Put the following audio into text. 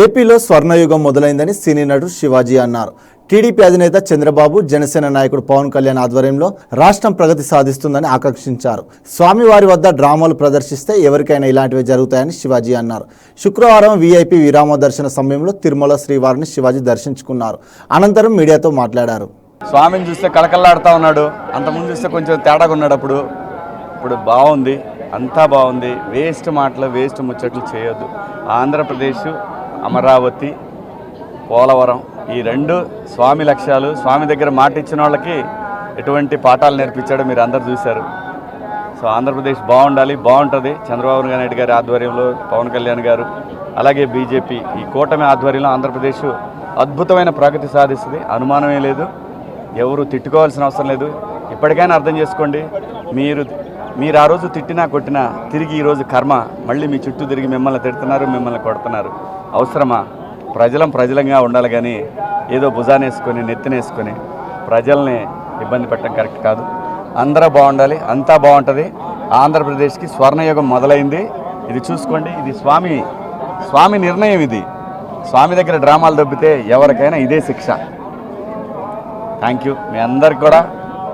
ఏపీలో స్వర్ణయుగం మొదలైందని సినీ నటుడు శివాజీ అన్నారు. టీడీపీ అధినేత చంద్రబాబు, జనసేన నాయకుడు పవన్ కళ్యాణ్ ఆధ్వర్యంలో రాష్ట్రం ప్రగతి సాధిస్తుందని ఆకాంక్షించారు. స్వామివారి వద్ద డ్రామాలు ప్రదర్శిస్తే ఎవరికైనా ఇలాంటివి జరుగుతాయని శివాజీ అన్నారు. శుక్రవారం వీఐపీ విరామ దర్శన సమయంలో తిరుమల శ్రీవారిని శివాజీ దర్శించుకున్నారు. అనంతరం మీడియాతో మాట్లాడారు. స్వామిని చూస్తే కళకళలాడుతూ ఉన్నాడు. అంతకుముందు చూస్తే కొంచెం తేడాగా ఉన్నాడు. ఇప్పుడు బాగుంది, అంతా బాగుంది. వేస్ట్ మాటలు, వేస్ట్ ముచ్చట్లు చేయొద్దు. ఆంధ్రప్రదేశ్, అమరావతి, పోలవరం ఈ రెండు స్వామి లక్ష్యాలు. స్వామి దగ్గర మాట ఇచ్చిన వాళ్ళకి ఎటువంటి పాఠాలు నేర్పించాడో మీరు అందరు చూశారు. సో ఆంధ్రప్రదేశ్ బాగుండాలి, బాగుంటుంది. చంద్రబాబు నాయుడు గారి ఆధ్వర్యంలో, పవన్ కళ్యాణ్ గారు, అలాగే బీజేపీ ఈ కూటమి ఆధ్వర్యంలో ఆంధ్రప్రదేశ్ అద్భుతమైన ప్రగతి సాధిస్తుంది. అనుమానమే లేదు. ఎవరు తిట్టుకోవాల్సిన అవసరం లేదు. ఇప్పటికైనా అర్థం చేసుకోండి. మీరు ఆ రోజు తిట్టినా కొట్టినా తిరిగి ఈరోజు కర్మ మళ్ళీ మీ చుట్టూ తిరిగి మిమ్మల్ని తిడుతున్నారు, మిమ్మల్ని కొడుతున్నారు. అవసరమా? ప్రజలంగా ఉండాలి కానీ ఏదో భుజానేసుకొని నెత్తినేసుకొని ప్రజల్ని ఇబ్బంది పెట్టడం కరెక్ట్ కాదు. అందరూ బాగుండాలి, అంతా బాగుంటుంది. ఆంధ్రప్రదేశ్కి స్వర్ణయుగం మొదలైంది. ఇది చూసుకోండి. ఇది స్వామి నిర్ణయం. ఇది స్వామి దగ్గర డ్రామాలు దొబ్బితే ఎవరికైనా ఇదే శిక్ష. Thank you. మీ అందరికి కూడా